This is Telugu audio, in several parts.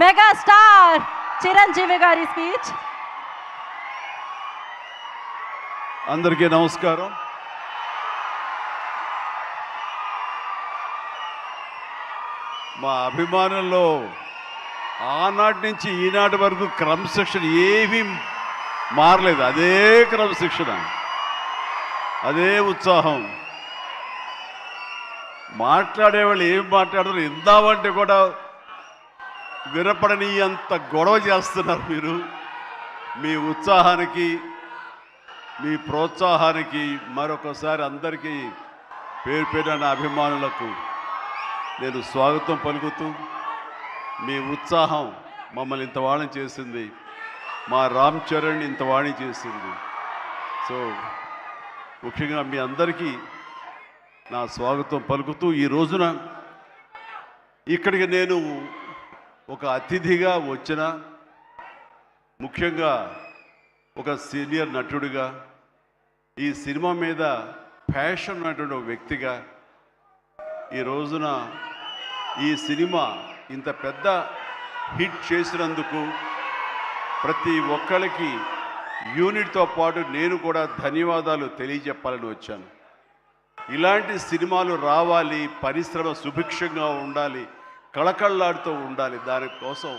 మెగాస్టార్ చిరంజీవి గారి స్పీచ్. అందరికీ నమస్కారం. మా అభిమానుల్లో ఆనాటి నుంచి ఈనాటి వరకు క్రమశిక్షణ ఏమీ మారలేదు. అదే క్రమశిక్షణ, అదే ఉత్సాహం. మాట్లాడేవాళ్ళు ఏం మాట్లాడతారు ఇందామంటే కూడా వినపడని అంత గొడవ చేస్తున్నారు మీరు. మీ ఉత్సాహానికి, మీ ప్రోత్సాహానికి మరొకసారి అందరికీ పేరు పేరున నా అభిమానులకు నేను స్వాగతం పలుకుతూ, మీ ఉత్సాహం మమ్మల్ని ఇంత వాణి చేసింది, మా రామ్ చరణ్ ఇంత వాణి చేసింది. సో ముఖ్యంగా మీ అందరికీ నా స్వాగతం పలుకుతూ, ఈ రోజున ఇక్కడికి నేను ఒక అతిథిగా వచ్చిన, ముఖ్యంగా ఒక సీనియర్ నటుడిగా, ఈ సినిమా మీద ప్యాషన్ ఉన్నటువంటి ఒక వ్యక్తిగా, ఈ రోజున ఈ సినిమా ఇంత పెద్ద హిట్ చేసినందుకు ప్రతి ఒక్కరికి యూనిట్తో పాటు నేను కూడా ధన్యవాదాలు తెలియజెప్పాలని వచ్చాను. ఇలాంటి సినిమాలు రావాలి, పరిశ్రమ సుభిక్షంగా ఉండాలి, కళకళలాడుతూ ఉండాలి. దానికోసం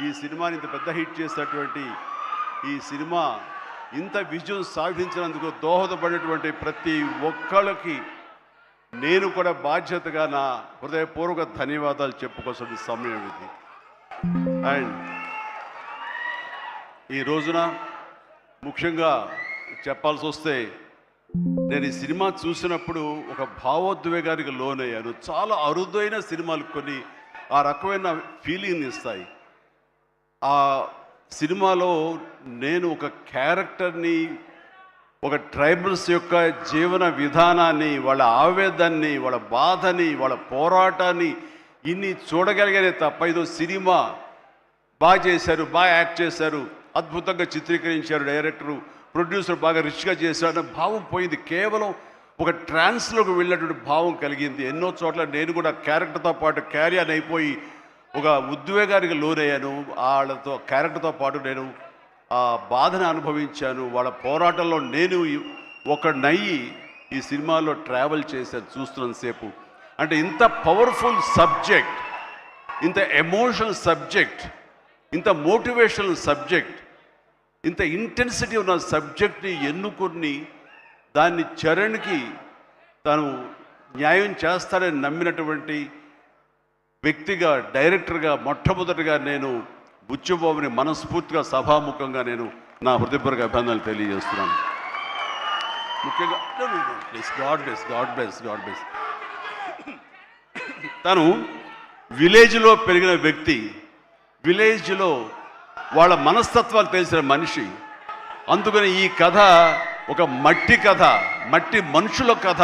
ఈ సినిమాని ఇంత పెద్ద హిట్ చేసినటువంటి ఈ సినిమా ఇంత విజయం సాధించినందుకు దోహదపడినటువంటి ప్రతి ఒక్కరికి నేను కూడా బాధ్యతగా నా హృదయపూర్వక ధన్యవాదాలు చెప్పుకోవాల్సిన సమయం ఇది. అండ్ ఈ రోజున ముఖ్యంగా చెప్పాల్సి వస్తే, నేను ఈ సినిమా చూసినప్పుడు ఒక భావోద్వేగానికి లోనయ్యాను. చాలా అరుదైన సినిమాలు కొన్ని ఆ రకమైన ఫీలింగ్ ఇస్తాయి. ఆ సినిమాలో నేను ఒక క్యారెక్టర్ని, ఒక ట్రైబల్స్ యొక్క జీవన విధానాన్ని, వాళ్ళ ఆవేదాన్ని, వాళ్ళ బాధని, వాళ్ళ పోరాటాన్ని ఇన్ని చూడగలిగానే తప్ప ఇదో సినిమా బాగా చేశారు, బాగా యాక్ట్ చేశారు, అద్భుతంగా చిత్రీకరించారు డైరెక్టరు, ప్రొడ్యూసర్ బాగా రిచ్గా చేశారు అన్న భావం పోయింది. కేవలం ఒక ట్రాన్స్లోకి వెళ్ళినటువంటి భావం కలిగింది. ఎన్నో చోట్ల నేను కూడా క్యారెక్టర్తో పాటు క్యారియర్ అయిపోయి ఒక ఉద్వేగానికి లోనయ్యాను. వాళ్ళతో క్యారెక్టర్తో పాటు నేను ఆ బాధను అనుభవించాను. వాళ్ళ పోరాటంలో నేను ఒకనయ్యి ఈ సినిమాలో ట్రావెల్ చేశాను చూస్తున్నంతసేపు. అంటే ఇంత పవర్ఫుల్ సబ్జెక్ట్, ఇంత ఎమోషనల్ సబ్జెక్ట్, ఇంత మోటివేషనల్ సబ్జెక్ట్, ఇంత ఇంటెన్సిటీ ఉన్న సబ్జెక్ట్ని ఎన్నుకొని దాన్ని చరణ్కి తను న్యాయం చేస్తాడని నమ్మినటువంటి వ్యక్తిగా, డైరెక్టర్గా మొట్టమొదటిగా నేను బుచ్చిబాబుని మనస్ఫూర్తిగా సభాముఖంగా నేను నా హృదయపూర్వక అభినందనలు తెలియజేస్తున్నాను. ముఖ్యంగా గాడ్ బ్లెస్. తను విలేజ్లో పెరిగిన వ్యక్తి, విలేజ్లో వాళ్ళ మనస్తత్వాలు తెలిసిన మనిషి. అందుకని ఈ కథ ఒక మట్టి కథ, మట్టి మనుషుల కథ.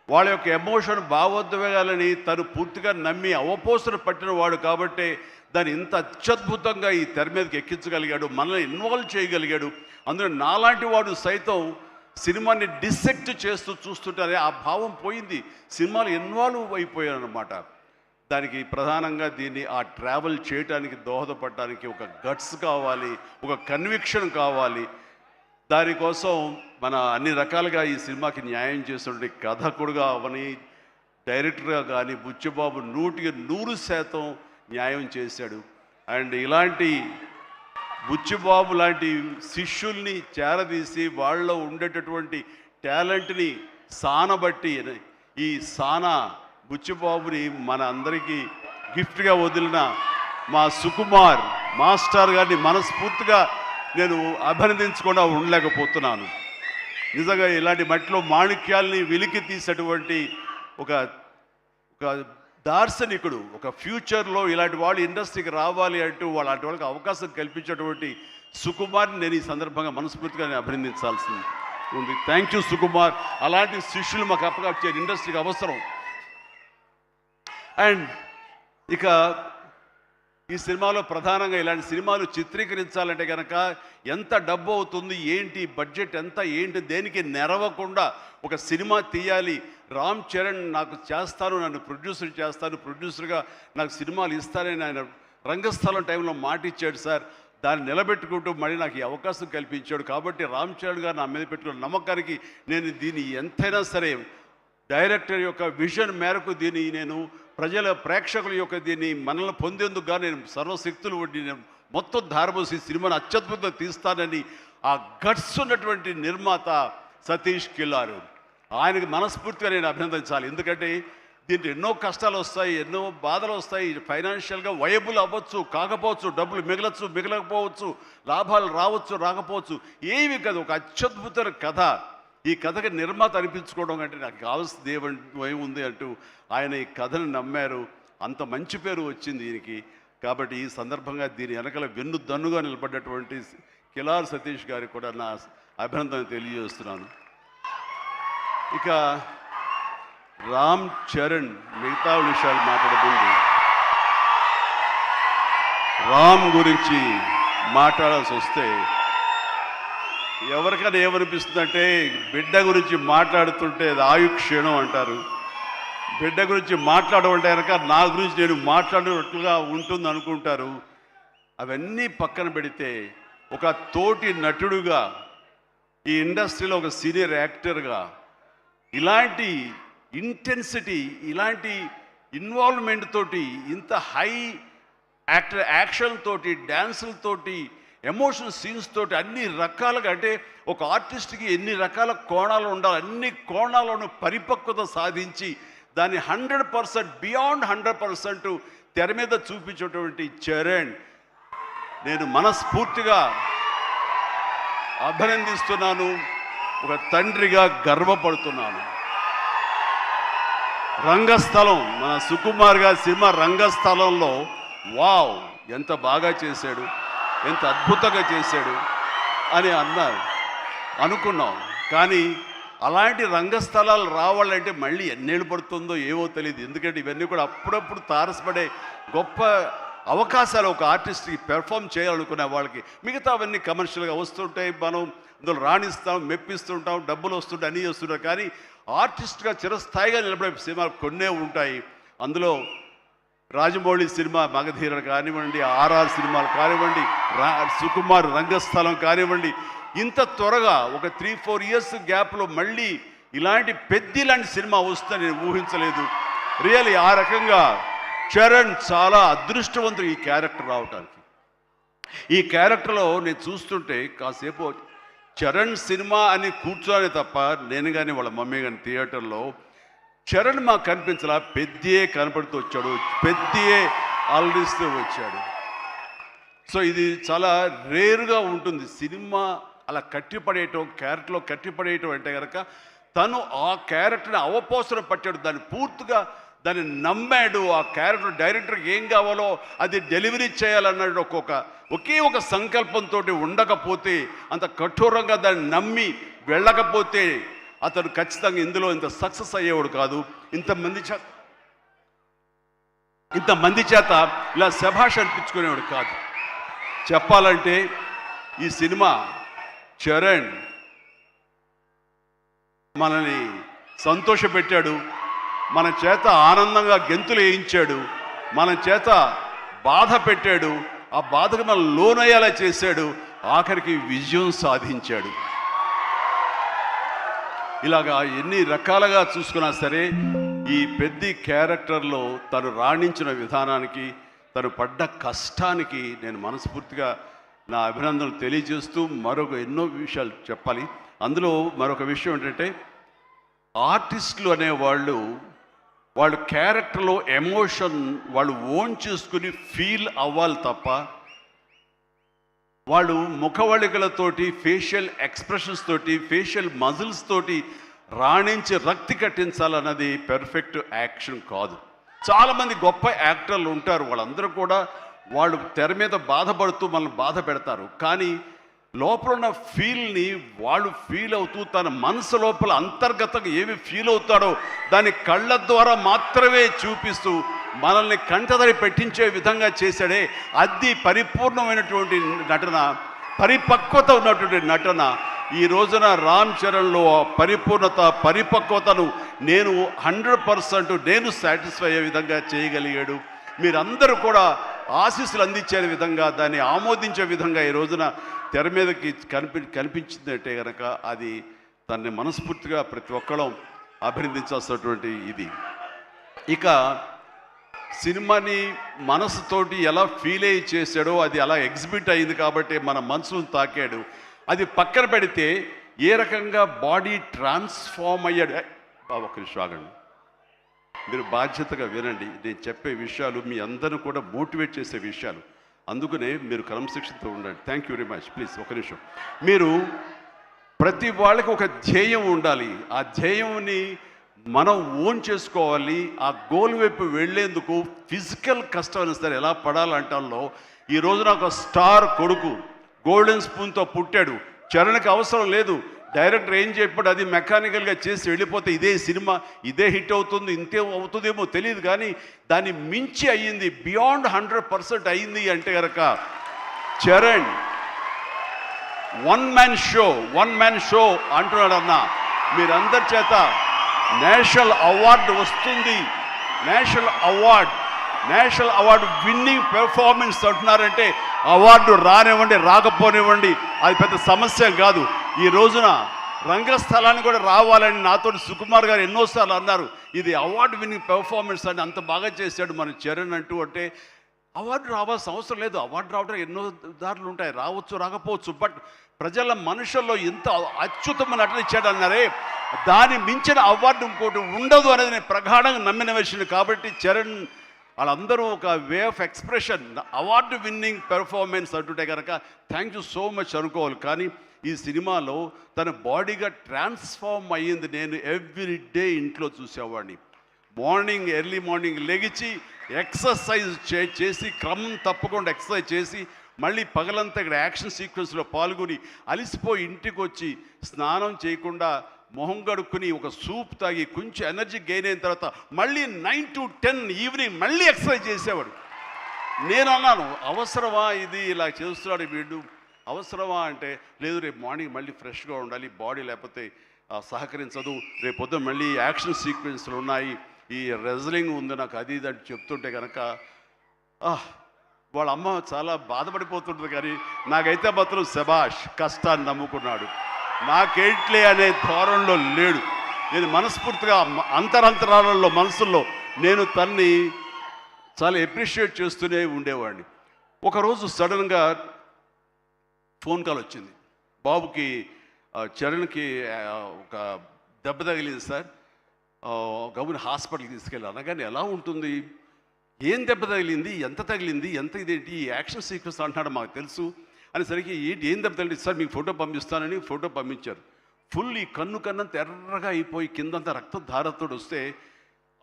వాళ్ళ యొక్క ఎమోషన్, భావోద్వేగాలని తను పూర్తిగా నమ్మి అవపోసన పట్టిన వాడు కాబట్టి దాన్ని ఇంత అత్యద్భుతంగా ఈ తెర మీదకి ఎక్కించగలిగాడు, మనల్ని ఇన్వాల్వ్ చేయగలిగాడు. అందులో నాలాంటి వాడు సైతం సినిమాని డిసెక్ట్ చేస్తూ చూస్తుంటారే ఆ భావం పోయింది. సినిమాలు ఇన్వాల్వ్ అయిపోయాను అనమాట. దానికి ప్రధానంగా దీన్ని ఆ ట్రావెల్ చేయడానికి దోహదపడడానికి ఒక గట్స్ కావాలి, ఒక కన్విక్షన్ కావాలి. దానికోసం మన అన్ని రకాలుగా ఈ సినిమాకి న్యాయం చేస్తున్న కథకుడుగా అవని, డైరెక్టర్గా కానీ బుచ్చిబాబు 100% న్యాయం చేశాడు. అండ్ ఇలాంటి బుచ్చిబాబు లాంటి శిష్యుల్ని చేరదీసి వాళ్ళలో ఉండేటటువంటి టాలెంట్ని సానబట్టి ఈ సానా బుచ్చిబాబుని మన అందరికీ గిఫ్ట్గా వదిలిన మా సుకుమార్ మాస్టర్ గారిని మనస్ఫూర్తిగా నేను అభినందించకుండా ఉండలేకపోతున్నాను. నిజంగా ఇలాంటి మట్టిలో మాణిక్యాల్ని వెలికి తీసేటువంటి ఒక దార్శనికుడు, ఒక ఫ్యూచర్లో ఇలాంటి వాళ్ళు ఇండస్ట్రీకి రావాలి అంటూ అలాంటి వాళ్ళకి అవకాశం కల్పించేటువంటి సుకుమార్ని నేను ఈ సందర్భంగా మనస్ఫూర్తిగా నేను అభినందించాల్సి ఉంది. Thank you Sukumar. అలాంటి శిష్యులు మాకు అప్పగా ఇండస్ట్రీకి అవసరం. అండ్ ఇక ఈ సినిమాలో ప్రధానంగా ఇలాంటి సినిమాలు చిత్రీకరించాలంటే కనుక ఎంత డబ్బు అవుతుంది, ఏంటి బడ్జెట్ ఎంత, ఏంటి, దేనికి నెరవకుండా ఒక సినిమా తీయాలి. రామ్ చరణ్ నాకు చేస్తాను, నన్ను ప్రొడ్యూసర్ చేస్తాను, ప్రొడ్యూసర్గా నాకు సినిమాలు ఇస్తానని ఆయన రంగస్థలం టైంలో మాట ఇచ్చాడు సార్, దాన్ని నిలబెట్టుకుంటూ మళ్ళీ నాకు ఈ అవకాశం కల్పించాడు. కాబట్టి రామ్ చరణ్ గారు నా మీద పెట్టుకున్న నమ్మకానికి నేను దీన్ని ఎంతైనా సరే డైరెక్టర్ యొక్క విజన్ మేరకు దీన్ని నేను ప్రేక్షకుల యొక్క దీన్ని మనల్ని పొందేందుకుగా నేను సర్వశక్తులు వడ్డీ నేను మొత్తం ధారపోసి సినిమాను అత్యద్భుతంగా తీస్తానని ఆ గట్స్ ఉన్నటువంటి నిర్మాత సతీష్ కిల్లారు, ఆయనకి మనస్ఫూర్తిగా నేను అభినందించాలి. ఎందుకంటే దీంట్లో ఎన్నో కష్టాలు వస్తాయి, ఎన్నో బాధలు వస్తాయి. ఫైనాన్షియల్గా వయబుల్ అవ్వచ్చు, కాకపోవచ్చు, డబ్బులు మిగలచ్చు, మిగలకపోవచ్చు, లాభాలు రావచ్చు, రాకపోవచ్చు, ఏమి కాదు. ఒక అత్యద్భుత కథ. ఈ కథకి నిర్మాత అనిపించుకోవడం అంటే నాకు కావాల్సింది ఏముంది అంటూ ఆయన ఈ కథను నమ్మారు. అంత మంచి పేరు వచ్చింది దీనికి. కాబట్టి ఈ సందర్భంగా దీని వెనకాల వెన్నుదన్నుగా నిలబడ్డటువంటి కిలార్ సతీష్ గారికి కూడా నా అభినందన తెలియజేస్తున్నాను. ఇక రామ్ చరణ్ మిగతా విషయాలు మాట్లాడబోదు. రామ్ గురించి మాట్లాడాల్సి వస్తే ఎవరికైనా ఏమనిపిస్తుందంటే, బిడ్డ గురించి మాట్లాడుతుంటే అది ఆయుక్షీణం అంటారు. బిడ్డ గురించి మాట్లాడమంటే కనుక నా గురించి నేను మాట్లాడినట్లుగా ఉంటుంది అనుకుంటారు. అవన్నీ పక్కన పెడితే ఒక తోటి నటుడుగా, ఈ ఇండస్ట్రీలో ఒక సీనియర్ యాక్టర్గా ఇలాంటి ఇంటెన్సిటీ, ఇలాంటి ఇన్వాల్వ్మెంట్ తోటి, ఇంత హై యాక్షన్ తోటి, డ్యాన్సులతోటి, ఎమోషనల్ సీన్స్ తోటి అన్ని రకాలుగా, అంటే ఒక ఆర్టిస్ట్కి ఎన్ని రకాల కోణాలు ఉండాలి, అన్ని కోణాలను పరిపక్వత సాధించి దాన్ని 100% బియాండ్ 100% తెర మీద చూపించేటువంటి చరణ్ నేను మనస్ఫూర్తిగా అభినందిస్తున్నాను. ఒక తండ్రిగా గర్వపడుతున్నాను. రంగస్థలం, మన సుకుమార్ గారి సినిమా రంగస్థలంలో వావ్ ఎంత బాగా చేశాడు, ఎంత అద్భుతంగా చేశాడు అని అనుకున్నాం. కానీ అలాంటి రంగస్థలాలు రావాలంటే మళ్ళీ ఎన్నేళ్ళు పడుతుందో ఏమో తెలియదు. ఎందుకంటే ఇవన్నీ కూడా అప్పుడప్పుడు తారసపడే గొప్ప అవకాశాలు ఒక ఆర్టిస్ట్కి పెర్ఫామ్ చేయాలనుకునే వాళ్ళకి. మిగతా అవన్నీ కమర్షియల్గా వస్తుంటాయి, మనం అందులో రాణిస్తాం, మెప్పిస్తుంటాం, డబ్బులు వస్తుంటాయి, అన్నీ వస్తుంటాయి. కానీ ఆర్టిస్ట్గా చిరస్థాయిగా నిలబడే సినిమాలు కొన్నే ఉంటాయి. అందులో రాజమౌళి సినిమా మగధీర కానివ్వండి, ఆర్ఆర్ సినిమాలు కానివ్వండి, సుకుమార్ రంగస్థలం కానివ్వండి, ఇంత త్వరగా ఒక 3-4 ఇయర్స్ గ్యాప్లో మళ్ళీ ఇలాంటి లాంటి సినిమా వస్తుందని నేను ఊహించలేదు. రియల్లీ ఆ రకంగా చరణ్ చాలా అదృష్టవంతుడు ఈ క్యారెక్టర్ రావటానికి. ఈ క్యారెక్టర్లో నేను చూస్తుంటే కాసేపు చరణ్ సినిమా అని కూర్చోనే తప్ప, నేను కానీ వాళ్ళ మమ్మీ కానీ థియేటర్లో చరణ్ మాకు కనిపించలా, పెద్దే కనపడుతూ వచ్చాడు, పెద్దే ఆలరిస్తూ వచ్చాడు. సో ఇది చాలా రేరుగా ఉంటుంది. సినిమా అలా కట్టిపడేయటం, క్యారెక్టర్లో కట్టిపడేయటం అంటే కనుక తను ఆ క్యారెక్టర్ని అవపోసన పట్టాడు, దాన్ని పూర్తిగా దాన్ని నమ్మాడు. ఆ క్యారెక్టర్ డైరెక్టర్కి ఏం కావాలో అది డెలివరీ చేయాలన్నాడు. ఒకే ఒక సంకల్పంతో ఉండకపోతే, అంత కఠోరంగా దాన్ని నమ్మి వెళ్ళకపోతే అతను ఖచ్చితంగా ఇందులో ఇంత సక్సెస్ అయ్యేవాడు కాదు. ఇంతమంది చేత ఇలా శభాష్ అనిపించుకునేవాడు కాదు. చెప్పాలంటే ఈ సినిమా చరణ్ మనల్ని సంతోషపెట్టాడు, మన చేత ఆనందంగా గెంతులు వేయించాడు, మన చేత బాధ పెట్టాడు, ఆ బాధకు మనం లోనయ్యేలా చేశాడు, ఆఖరికి విజయం సాధించాడు. ఇలాగా ఎన్ని రకాలుగా చూసుకున్నా సరే ఈ పెద్ద క్యారెక్టర్లో తను రాణించిన విధానానికి, తను పడ్డ కష్టానికి నేను మనస్ఫూర్తిగా నా అభినందనలు తెలియజేస్తూ మరొక ఎన్నో విషయాలు చెప్పాలి. అందులో మరొక విషయం ఏంటంటే, ఆర్టిస్టులు అనేవాళ్ళు వాళ్ళ క్యారెక్టర్లో ఎమోషన్ వాళ్ళు ఓన్ చేసుకుని ఫీల్ అవ్వాలి తప్ప, వాళ్ళు ముఖవళికలతోటి, ఫేషియల్ ఎక్స్ప్రెషన్స్ తోటి, ఫేషియల్ మజిల్స్ తోటి రాణించి రక్తి కట్టించాలన్నది పెర్ఫెక్ట్ యాక్షన్ కాదు. చాలామంది గొప్ప యాక్టర్లు ఉంటారు, వాళ్ళందరూ కూడా వాళ్ళు తెర మీద బాధపడుతూ మనల్ని బాధ పెడతారు. కానీ లోపల ఉన్న ఫీల్ని వాళ్ళు ఫీల్ అవుతూ తన మనసు లోపల అంతర్గతంగా ఏమి ఫీల్ అవుతాడో దాన్ని కళ్ళ ద్వారా మాత్రమే చూపిస్తూ మనల్ని కంటదరి పెట్టించే విధంగా చేశాడే, అది పరిపూర్ణమైనటువంటి నటన, పరిపక్వత ఉన్నటువంటి నటన. ఈ రోజున రామ్ చరణ్లో పరిపూర్ణత, పరిపక్వతను నేను 100% నేను సాటిస్ఫై అయ్యే విధంగా చేయగలిగాడు. మీరందరూ కూడా ఆశీస్సులు అందించే విధంగా, దాన్ని ఆమోదించే విధంగా ఈ రోజున తెర మీదకి కనిపించిందంటే కనుక అది దాన్ని మనస్ఫూర్తిగా ప్రతి ఒక్కళ్ళం అభినందించాల్సినటువంటి ఇది. ఇక సినిమాని మనసుతోటి ఎలా ఫీల్ అయ్యి చేశాడో అది అలా ఎగ్జిబిట్ అయింది కాబట్టి మన మనసును తాకాడు. అది పక్కన పెడితే ఏ రకంగా బాడీ ట్రాన్స్ఫార్మ్ అయ్యాడు. ఒక నిమిషం ఆగండి, మీరు బాధ్యతగా వినండి. నేను చెప్పే విషయాలు మీ అందరిని కూడా మోటివేట్ చేసే విషయాలు, అందుకనే మీరు క్రమశిక్షణతో ఉండండి. Thank you very much. Please ఒక నిమిషం. మీరు ప్రతి వాళ్ళకి ఒక ధ్యేయం ఉండాలి. ఆ ధ్యేయంని మనం ఓన్ చేసుకోవాలి. ఆ గోల్ వైపు వెళ్ళేందుకు ఫిజికల్ కష్టం సరే ఎలా పడాలంటాలో ఈ రోజున ఒక స్టార్ కొడుకు గోల్డెన్ స్పూన్తో పుట్టాడు. చరణ్కి అవసరం లేదు. డైరెక్టర్ ఏం చెప్పాడు అది మెకానికల్గా చేసి వెళ్ళిపోతే ఇదే సినిమా ఇదే హిట్ అవుతుంది, ఇంతే అవుతుందేమో తెలియదు, కానీ దాన్ని మించి అయ్యింది. బియాండ్ 100% అయింది అంటే కనుక చరణ్ వన్ మ్యాన్ షో అంటున్నాడు అన్న. మీరందరి చేత నేషనల్ అవార్డు వస్తుంది. నేషనల్ అవార్డు విన్నింగ్ పెర్ఫార్మెన్స్ అంటున్నారంటే అవార్డు రానివ్వండి రాకపోనివ్వండి అది పెద్ద సమస్య కాదు. ఈ రోజున రంగస్థలాన్ని కూడా రావాలని నాతో సుకుమార్ గారు ఎన్నోసార్లు అన్నారు. ఇది అవార్డు విన్నింగ్ పెర్ఫార్మెన్స్ అని అంత బాగా చేశాడు మన చరణ్ అంటే అవార్డు రావాల్సిన అవసరం లేదు. అవార్డు రావడం ఎన్నో దారులు ఉంటాయి, రావచ్చు రాకపోవచ్చు. బట్ ప్రజల మనుషుల్లో ఎంత అత్యుత్తమ నటన ఇచ్చాడు అన్నారే, దాని మించిన అవార్డు ఇంకోటి ఉండదు అనేది నేను ప్రగాఢంగా నమ్మిన విషయం. కాబట్టి చరణ్ వాళ్ళందరూ ఒక way of expression award winning performance అంటుంటే కనుక థ్యాంక్ యూ సో మచ్ అనుకోవాలి. కానీ ఈ సినిమాలో తన బాడీగా ట్రాన్స్ఫార్మ్ అయ్యింది. నేను ఎవ్రీ డే ఇంట్లో చూసేవాడిని. ఎర్లీ మార్నింగ్ లెగిచి ఎక్సర్సైజ్ చేసి క్రమం తప్పకుండా ఎక్సర్సైజ్ చేసి మళ్ళీ పగలంతా ఇక్కడ యాక్షన్ సీక్వెన్స్లో పాల్గొని అలిసిపోయి ఇంటికి వచ్చి స్నానం చేయకుండా మొహం కడుక్కుని ఒక సూప్ తాగి కొంచెం ఎనర్జీ గెయిన్ అయిన తర్వాత మళ్ళీ 9 to 10 ఈవినింగ్ మళ్ళీ ఎక్సర్సైజ్ చేసేవాడు. నేను అన్నాను అవసరమా ఇది ఇలా చేస్తున్నాడు వీడు, అవసరమా అంటే లేదు రేపు మార్నింగ్ మళ్ళీ ఫ్రెష్గా ఉండాలి బాడీ, లేకపోతే సహకరించదు, రేపు పొద్దున మళ్ళీ యాక్షన్ సీక్వెన్స్లు ఉన్నాయి, ఈ రెజ్లింగ్ ఉంది నాకు అది ఇది అంటే చెప్తుంటే కనుక వాళ్ళ అమ్మ చాలా బాధపడిపోతుంటుంది. కానీ నాకైతే మాత్రం శబాష్ కష్టాన్ని నమ్ముకున్నాడు, నాకేంట్లే అనే ధోరణిలో లేడు. నేను మనస్ఫూర్తిగా అంతరాలలో మనసుల్లో నేను తన్ని చాలా ఎప్రిషియేట్ చేస్తూనే ఉండేవాడిని. ఒకరోజు సడన్గా ఫోన్ కాల్ వచ్చింది. బాబుకి చరణ్కి ఒక దెబ్బ తగిలింది సార్, గబుని హాస్పిటల్కి తీసుకెళ్ళి. అనగానే ఎలా ఉంటుంది, ఏం దెబ్బ తగిలింది, ఎంత తగిలింది, ఎంత ఇదేంటి ఈ యాక్షన్ సీక్వెన్స్ అంటున్నాడు మాకు తెలుసు అనేసరికి ఏంటి ఏం దెబ్బ తగిలింది సార్ మీకు ఫోటో పంపిస్తానని ఫోటో పంపించారు. ఫుల్ ఈ కన్ను కన్నంత ఎర్రగా అయిపోయి కిందంతా రక్తధారతో వస్తే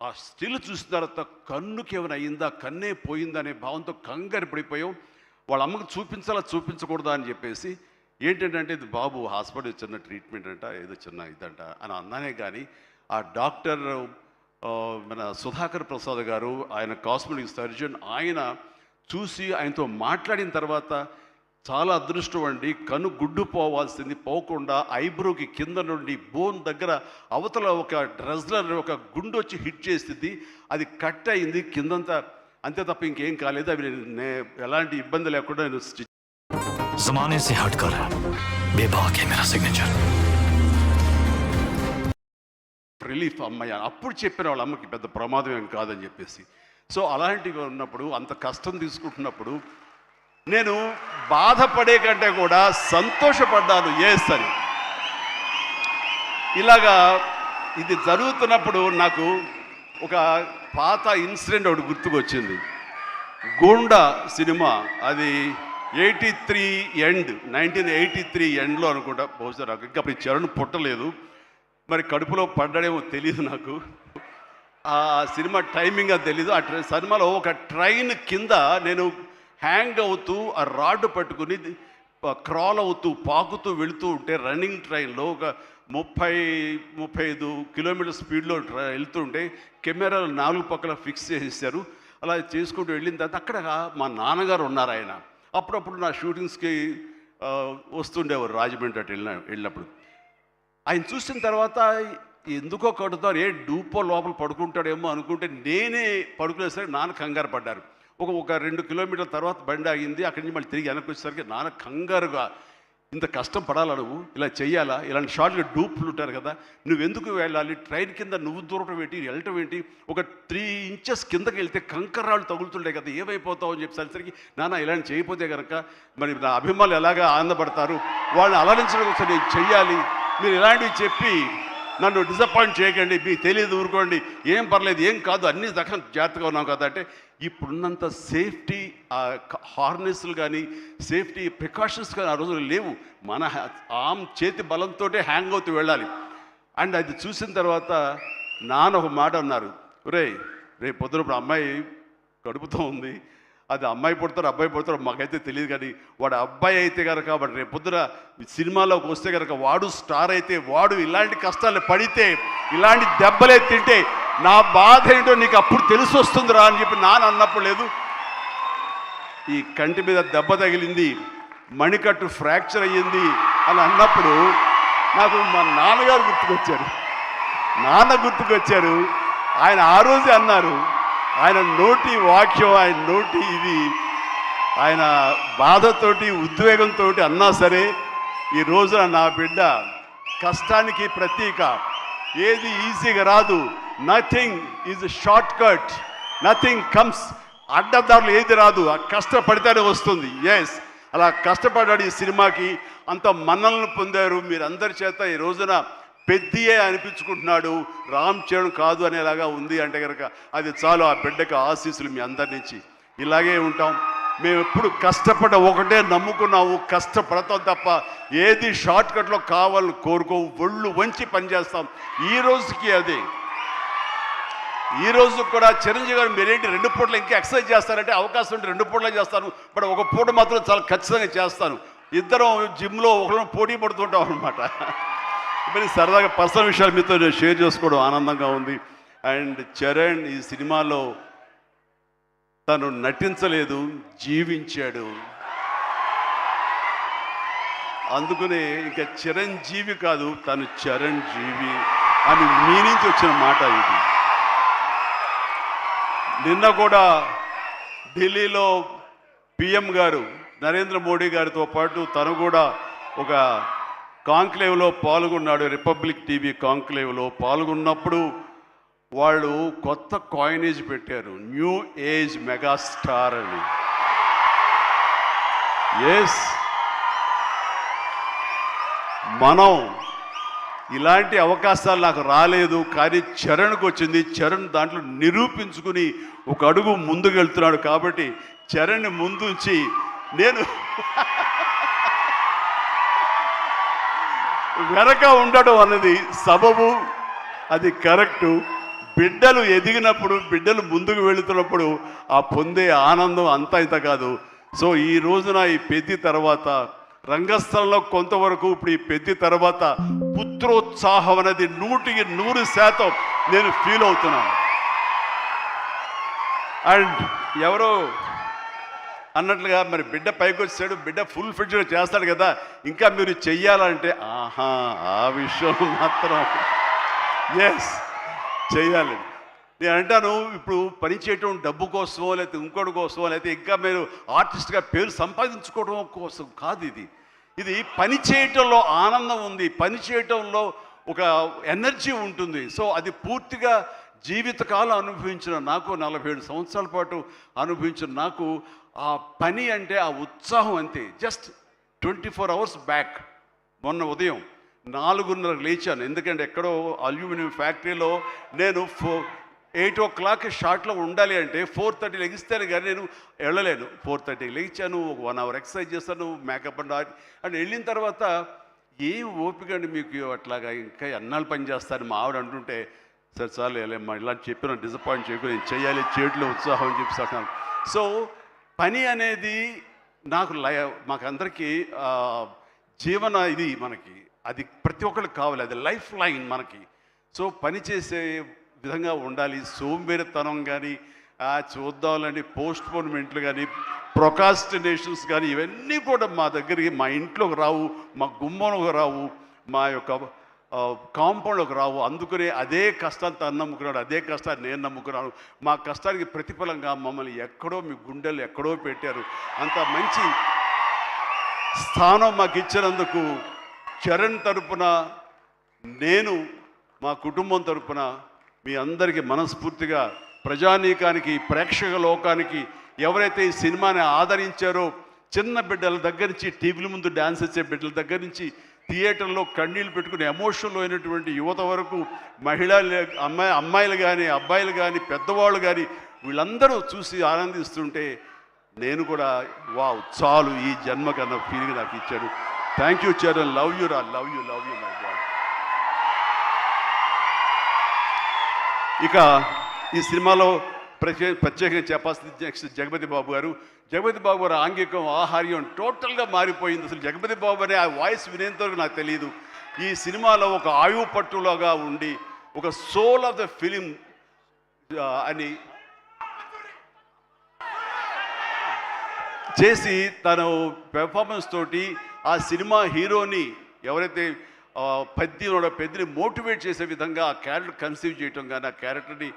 ఆ స్టిల్ చూసిన తర్వాత కన్నుకి ఏమైనా అయిందా, కన్నే పోయిందనే భావంతో కంగారు పడిపోయాం. వాళ్ళ అమ్మకి చూపించకూడదా అని చెప్పేసి ఏంటంటే ఇది బాబు హాస్పిటల్ చిన్న ట్రీట్మెంట్ అంట, ఏదో చిన్న ఇదంట అని అన్నానే. కానీ ఆ డాక్టర్ మన సుధాకర్ ప్రసాద్ గారు, ఆయన కాస్మెటిక్ సర్జన్, ఆయన చూసి ఆయనతో మాట్లాడిన తర్వాత చాలా అదృష్టం అండి, కన్ను గుడ్డు పోవాల్సింది పోకుండా ఐబ్రోకి కింద నుండి బోన్ దగ్గర అవతల ఒక డ్రెస్లర్ ఒక గుండు వచ్చి హిట్ చేసింది, అది కట్ అయింది కిందంతా, అంతే తప్ప ఇంకేం కాలేదు. అవి ఎలాంటి ఇబ్బంది లేకుండా నేను ज़माने से हटकर बेबाक है मेरा सिग्नेचर. రిలీఫ్ అమ్మాయి అప్పుడు చెప్పిన వాళ్ళ అమ్మకి పెద్ద ప్రమాదం ఏం కాదని చెప్పేసి. సో అలాంటివి ఉన్నప్పుడు అంత కష్టం తీసుకుంటున్నప్పుడు నేను బాధపడే కంటే కూడా సంతోషపడ్డాను ఎస్ అని. ఇలాగా ఇది జరుగుతున్నప్పుడు నాకు ఒక పాత ఇన్సిడెంట్ ఒకటి గుర్తుకొచ్చింది. గూండా సినిమా, అది 1983 ఎండ్లో అనుకుంటా, బహుశా నాకు ఇంకా అప్పుడు చరణ్ పుట్టలేదు, మరి కడుపులో పడ్డాడేమో తెలియదు నాకు. ఆ సినిమా టైమింగ్ అది తెలీదు. ఆ సినిమాలో ఒక ట్రైన్ కింద నేను హ్యాంగ్ అవుతూ ఆ రాడ్డు పట్టుకుని క్రాల్ అవుతూ పాకుతూ వెళుతూ ఉంటే రన్నింగ్ ట్రైన్లో ఒక 30-35 కిలోమీటర్ స్పీడ్లో వెళ్తుంటే కెమెరాలు 4 పక్కల ఫిక్స్ చేసేసారు. అలా చేసుకుంటూ వెళ్ళిన తర్వాత అక్కడ మా నాన్నగారు ఉన్నారు. ఆయన అప్పుడప్పుడు నా షూటింగ్స్కి వస్తుండేవారు రాజమండ్రి అటు వెళ్ళినప్పుడు. ఆయన చూసిన తర్వాత ఎందుకో కడుతారు, డూపో లోపల పడుకుంటాడేమో అనుకుంటే నేనే పడుకునేసరికి నాన్న కంగారు పడ్డారు. ఒక 2 కిలోమీటర్ల తర్వాత బండి ఆగింది. అక్కడి నుంచి మళ్ళీ తిరిగి వెనక్కి వచ్చేసరికి నాన్న కంగారుగా, ఇంత కష్టం పడాలా నువ్వు, ఇలా చెయ్యాలా, ఇలాంటి షార్ట్గా డూప్లు ఉంటారు కదా, నువ్వెందుకు వెళ్ళాలి, ట్రైన్ కింద నువ్వు దూరటం ఏంటి, వెళ్ళటం ఏంటి, ఒక 3 ఇంచెస్ కిందకి వెళ్తే కంకర్రాళ్ళు తగులుతుంటాయి కదా, ఏమైపోతావు అని చెప్పేసరికి, నాన్న ఇలాంటి చేయకపోతే కనుక మరి నా అభిమానులు ఎలాగా ఆనందపడతారు, వాళ్ళని అలరించడం కోసం నేను చెయ్యాలి, మీరు ఇలాంటివి చెప్పి నన్ను డిసప్పాయింట్ చేయకండి, మీకు తెలియదు, ఊరుకోండి, ఏం పర్లేదు, ఏం కాదు, అన్ని రకం జాగ్రత్తగా ఉన్నాం కదా అంటే, ఇప్పుడున్నంత సేఫ్టీ హార్నెస్లు కానీ సేఫ్టీ ప్రికాషన్స్ కానీ ఆ రోజులు లేవు. మన చేతి బలంతో హ్యాంగ్ అవుతూ వెళ్ళాలి. అండ్ అది చూసిన తర్వాత నాన్న ఒక మాట అన్నారు, రేపు పొద్దున ఇప్పుడు అమ్మాయి కడుపుతో ఉంది, అది అమ్మాయి పుడతారు అబ్బాయి పుడతారు మాకైతే తెలియదు, కానీ వాడు అబ్బాయి అయితే కనుక వాడు రేపు పొద్దున సినిమాలోకి వస్తే కనుక వాడు స్టార్ అయితే, వాడు ఇలాంటి కష్టాలు పడితే, ఇలాంటి దెబ్బలే తింటే నా బాధ ఏంటో నీకు అప్పుడు తెలిసి వస్తుందిరా అని చెప్పి నాన్న అన్నప్పుడు లేదు. ఈ కంటి మీద దెబ్బ తగిలింది, మణికట్టు ఫ్రాక్చర్ అయ్యింది అని అన్నప్పుడు నాకు మా నాన్నగారు గుర్తుకొచ్చారు. ఆయన ఆ రోజే అన్నారు, ఆయన నోటి వాక్యం, ఆయన నోటి ఇది, ఆయన బాధతోటి ఉద్వేగంతో అన్నా సరే, ఈ రోజున నా బిడ్డ కష్టానికి ప్రతీక. ఏది ఈజీగా రాదు, nothing is short cut, nothing comes, అడ్డదారులు ఏది రాదు, ఆ కష్టపడితేనే వస్తుంది. ఎస్, అలా కష్టపడ్డాడు. ఈ సినిమాకి అంత మన్నలను పొందారు మీరందరి చేత. ఈ రోజున పెద్దియే అనిపించుకుంటున్నాడు, రామ్ చరణ్ కాదు అనేలాగా ఉంది అంటే కనుక అది చాలు. ఆ బిడ్డకి ఆశీస్సులు మీ అందరి నుంచి. ఇలాగే ఉంటాం మేము, ఎప్పుడు కష్టపడ్డ ఒకటే నమ్ముకున్నాము, కష్టపడతాం తప్ప ఏది షార్ట్ కట్లో కావాలని కోరుకోవు, ఒళ్ళు వంచి పనిచేస్తాం. ఈ రోజుకి అదే. ఈ రోజు కూడా చిరంజీవి గారు మీరేంటి 2 పూటలు ఇంకా ఎక్సర్సైజ్ చేస్తారంటే, అవకాశం ఉంటే 2 పూటలే చేస్తాను, బట్ ఒక పూట మాత్రం చాలా ఖచ్చితంగా చేస్తాను. ఇద్దరం జిమ్లో ఒకరు పోటీ పడుతుంటాం అనమాట. మరి సరదాగా పర్సనల్ విషయాలు మీతో నేను షేర్ చేసుకోవడం ఆనందంగా ఉంది. అండ్ చరణ్ ఈ సినిమాలో తను నటించలేదు, జీవించాడు. అందుకనే ఇంకా చిరంజీవి కాదు, తను చరణ్ జీవి అని మీ నుంచి వచ్చిన మాట ఇది. నిన్న కూడా ఢిల్లీలో పిఎం గారు నరేంద్ర మోడీ గారితో పాటు తను కూడా ఒక కాంక్లేవ్లో పాల్గొన్నాడు, రిపబ్లిక్ టీవీ కాంక్లేవ్లో పాల్గొన్నప్పుడు వాళ్ళు కొత్త కాయినేజ్ పెట్టారు, న్యూ ఏజ్ మెగాస్టార్ అని. ఎస్, మనం ఇలాంటి అవకాశాలు నాకు రాలేదు, కానీ చరణ్కి వచ్చింది. చరణ్ దాంట్లో నిరూపించుకుని ఒక అడుగు ముందుకు వెళ్తున్నాడు. కాబట్టి చరణ్ని ముందుంచి నేను వెనక ఉండడం అన్నది సబబు, అది కరెక్టు. బిడ్డలు ఎదిగినప్పుడు, బిడ్డలు ముందుకు వెళుతున్నప్పుడు ఆ పొందే ఆనందం అంతా ఇంత కాదు. సో ఈ రోజున ఈ పెద్ది తర్వాత రంగస్థలంలో కొంతవరకు, ఇప్పుడు ఈ పెద్ది తర్వాత పుత్రోత్సాహం అనేది 100% నేను ఫీల్ అవుతున్నాను. అండ్ ఎవరో అన్నట్లుగా మరి బిడ్డ పైకి వచ్చాడు, బిడ్డ ఫుల్ ఫిట్గా చేస్తాడు కదా, ఇంకా మీరు చెయ్యాలంటే ఆహా, ఆ విషయం మాత్రం ఎస్ చెయ్యాలి. నేను అంటాను, ఇప్పుడు పని చేయటం డబ్బు కోసమో లేకపోతే ఇంకోటి కోసమో లేకపోతే ఇంకా మీరు ఆర్టిస్ట్గా పేరు సంపాదించుకోవడం కోసం కాదు. ఇది పని చేయటంలో ఆనందం ఉంది, పని చేయటంలో ఒక ఎనర్జీ ఉంటుంది. సో అది పూర్తిగా జీవితకాలం అనుభవించిన నాకు, 47 సంవత్సరాల పాటు అనుభవించిన నాకు, ఆ పని అంటే ఆ ఉత్సాహం అంతే. జస్ట్ 24 అవర్స్ బ్యాక్ మొన్న ఉదయం 4:30 లేచాను. ఎందుకంటే ఎక్కడో అల్యూమినియం ఫ్యాక్టరీలో నేను 8 o'clock షార్ట్లో ఉండాలి అంటే 4:30 లెగిస్తేనే కానీ నేను వెళ్ళలేను. 4:30 లేచాను, ఒక 1 hour ఎక్సర్సైజ్ చేస్తాను, మేకప్ అండ్ వెళ్ళిన తర్వాత ఏం ఓపిక అండి మీకు అట్లాగా, ఇంకా ఎన్నాళ్ళు పని చేస్తాను మా ఆవిడ అంటుంటే, సరే చాలు వెళ్ళమ్మా ఇలా చెప్పిన డిసప్పాయింట్ చేయకుండా నేను చేయాలి, చేతిలో ఉత్సాహం అని చెప్పి. సో పని అనేది నాకు మాకందరికీ జీవన ఇది, మనకి అది ప్రతి ఒక్కరికి కావాలి, అది లైఫ్ లైన్ మనకి. సో పని చేసే విధంగా ఉండాలి. సోంబేరితనం కానీ, చూద్దాంలని పోస్ట్పోన్మెంట్లు కానీ, ప్రొకాస్టినేషన్స్ కానీ, ఇవన్నీ కూడా మా దగ్గరికి, మా ఇంట్లోకి రావు, మా గుమ్మంలోకి రావు, మా యొక్క కాంపౌండ్లోకి రావు. అందుకనే అదే కష్టాన్ని తను నమ్ముకున్నాడు, అదే కష్టాన్ని నేను నమ్ముకున్నాను. మా కష్టానికి ప్రతిఫలంగా మమ్మల్ని ఎక్కడో మీ గుండెలు ఎక్కడో పెట్టారు. అంత మంచి స్థానం మాకు ఇచ్చినందుకు చరణ్ తరపున, నేను మా కుటుంబం తరపున మీ అందరికీ మనస్ఫూర్తిగా, ప్రజానీకానికి, ప్రేక్షక లోకానికి, ఎవరైతే ఈ సినిమాని ఆదరించారో, చిన్న బిడ్డల దగ్గర నుంచి, టీవీల ముందు డ్యాన్స్ వచ్చే బిడ్డల దగ్గర నుంచి, థియేటర్లో కన్నీళ్ళు పెట్టుకుని ఎమోషనల్ అయినటువంటి యువత వరకు, అమ్మాయిలు కానీ, అబ్బాయిలు కానీ, పెద్దవాళ్ళు కానీ, వీళ్ళందరూ చూసి ఆనందిస్తుంటే నేను కూడా వావ్ చాలు ఈ జన్మ కన్నా ఫీలింగ్ నాకు ఇచ్చాడు. Thank you Charan, love you రా, లవ్ యూ మై గాడ్. ఇక ఈ సినిమాలో ప్రత్యేకంగా చెప్పాల్సింది నెక్స్ట్ జగపతి బాబు గారు. జగపతి బాబు గారు ఆంగికం, ఆహార్యం టోటల్గా మారిపోయింది. అసలు జగపతి బాబు అనే ఆ వాయిస్ వినేంతవరకు నాకు తెలియదు. ఈ సినిమాలో ఒక ఆయువు పట్టులాగా ఉండి, ఒక సోల్ ఆఫ్ ద ఫిలిం అని చేసి తను పెర్ఫార్మెన్స్ తోటి ఆ సినిమా హీరోని, ఎవరైతే పెద్దని మోటివేట్ చేసే విధంగా ఆ క్యారెక్టర్ కన్సీవ్ చేయటం కానీ, ఆ క్యారెక్టర్ని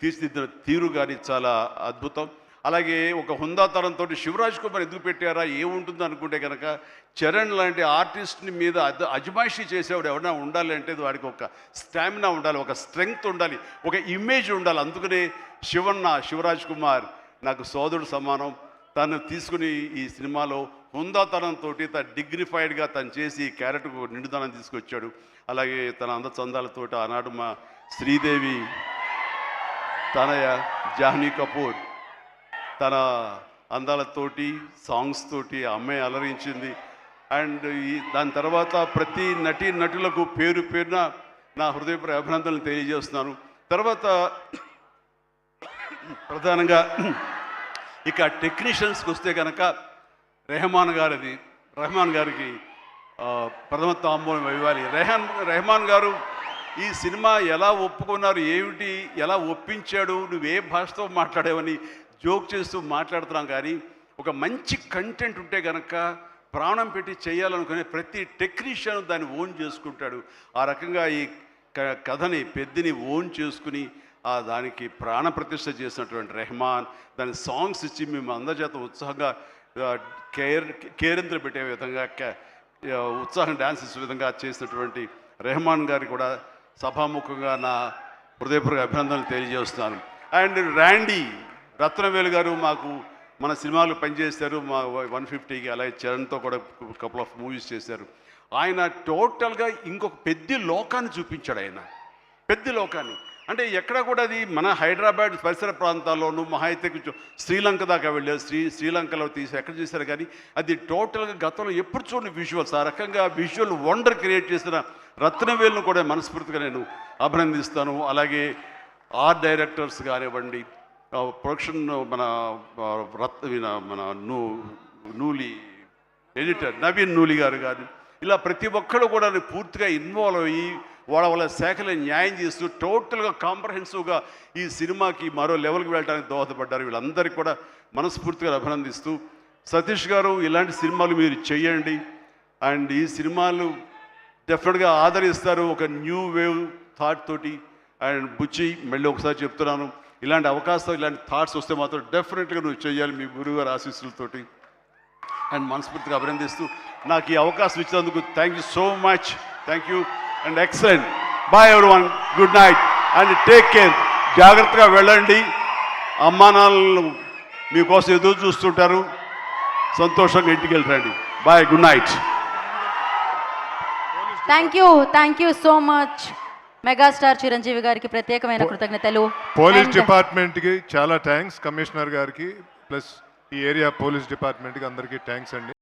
తీర్చిదిద్దిన తీరు కానీ చాలా అద్భుతం. అలాగే ఒక హుందాతనంతో శివరాజ్ కుమార్ ఎందుకు పెట్టారా, ఏముంటుందో అనుకుంటే కనుక, చరణ్ లాంటి ఆర్టిస్ట్ని మీద అజమాయిషీ చేసేవాడు ఎవరైనా ఉండాలి అంటే వాడికి ఒక స్టామినా ఉండాలి, ఒక స్ట్రెంగ్త్ ఉండాలి, ఒక ఇమేజ్ ఉండాలి. అందుకనే శివరాజ్ కుమార్ నాకు సోదరుడు సమానం. తను తీసుకుని ఈ సినిమాలో హుందాతనంతో తను డిగ్నిఫైడ్గా తను చేసి ఈ క్యారెక్టర్కు నిండుదనం తీసుకొచ్చాడు. అలాగే తన అందచందాలతో ఆనాడు మా శ్రీదేవి తనయ జాహ్నవీ కపూర్ తన అందాలతోటి, సాంగ్స్ తోటి అమ్మాయి అలరించింది. అండ్ దాని తర్వాత ప్రతి నటులకు పేరు పేరున నా హృదయపూర్వక అభినందనలు తెలియజేస్తున్నాను. తర్వాత ప్రధానంగా ఇక టెక్నీషియన్స్కి వస్తే కనుక రెహమాన్ గారికి ప్రథమ తాంబూలం ఇవ్వాలి. రెహమాన్ గారు ఈ సినిమా ఎలా ఒప్పుకున్నారు, ఏమిటి, ఎలా ఒప్పించాడు, నువ్వు ఏ భాషతో మాట్లాడావని జోక్ చేస్తూ మాట్లాడుతున్నాం. కానీ ఒక మంచి కంటెంట్ ఉంటే కనుక ప్రాణం పెట్టి చేయాలనుకునే ప్రతి టెక్నీషియన్ దాన్ని ఓన్ చేసుకుంటాడు. ఆ రకంగా ఈ కథని పెద్దని ఓన్ చేసుకుని దానికి ప్రాణ ప్రతిష్ఠ చేసినటువంటి రెహమాన్, దాని సాంగ్స్ ఇచ్చి మేము అందరి చేత ఉత్సాహంగా కేరింతలు పెట్టే విధంగా, ఉత్సాహం డ్యాన్స్ ఇచ్చే విధంగా చేసినటువంటి రెహమాన్ గారికి కూడా సభాముఖంగా నా హృదయపూర్వక అభినందనలు తెలియజేస్తున్నాను. అండ్ ర్యాండీ రత్నవేలు గారు మాకు మన సినిమాలు పనిచేశారు, మా 150కి. అలాగే చరణ్తో కూడా కపుల్ ఆఫ్ మూవీస్ చేశారు. ఆయన టోటల్గా ఇంకొక పెద్ద లోకాన్ని చూపించాడు. ఆయన పెద్ద లోకాన్ని అంటే ఎక్కడ కూడా అది మన హైదరాబాద్ పరిసర ప్రాంతాల్లోనూ మహా అయితే కొంచెం శ్రీలంక దాకా వెళ్ళారు. శ్రీలంకలో తీసి ఎక్కడ చేశారు. కానీ అది టోటల్గా గతంలో ఎప్పుడు చూడని విజువల్స్, ఆ రకంగా విజువల్ వండర్ క్రియేట్ చేసిన రత్నవేలును కూడా మనస్ఫూర్తిగా నేను అభినందిస్తాను. అలాగే ఆర్ట్ డైరెక్టర్స్ కానివ్వండి, ప్రొడక్షన్ మన నూలి ఎడిటర్ నవీన్ నూలి గారు కానీ, ఇలా ప్రతి ఒక్కరు కూడా పూర్తిగా ఇన్వాల్వ్ అయ్యి వాళ్ళ శాఖలో న్యాయం చేస్తూ టోటల్గా కాంప్రహెన్సివ్గా ఈ సినిమాకి మరో లెవెల్కి వెళ్ళడానికి దోహదపడ్డారు. వీళ్ళందరికీ కూడా మనస్ఫూర్తిగా అభినందిస్తూ, సతీష్ గారు ఇలాంటి సినిమాలు మీరు చెయ్యండి. అండ్ ఈ సినిమాలు డెఫినెట్గా ఆదరిస్తారు ఒక న్యూ వేవ్ థాట్ తోటి. అండ్ బుచ్చి మళ్ళీ ఒకసారి చెప్తున్నాను, ఇలాంటి అవకాశాలు, ఇలాంటి థాట్స్ వస్తే మాత్రం డెఫినెట్గా నువ్వు చెయ్యాలి మీ గురువుగారు ఆశీస్సులతోటి. అండ్ మనస్ఫూర్తిగా అభినందిస్తూ నాకు ఈ అవకాశం ఇచ్చినందుకు thank you so much. Thank you and excellent. Bye everyone, good night and take care. జాగ్రత్తగా వెళ్ళండి. అమ్మా నాన్నలు మీకోసం ఎదురు చూస్తుంటారు. సంతోషంగా ఇంటికి వెళ్ళండి. Bye, good night. Thank you so much. Megastar Chiranjeevi గారికి ప్రత్యేకమైన కృతజ్ఞతలు. పోలీస్ డిపార్ట్మెంట్కి చాలా థ్యాంక్స్, కమిషనర్ గారికి ప్లస్ ఈ ఏరియా పోలీస్ డిపార్ట్మెంట్కి అందరికీ థ్యాంక్స్ అండి.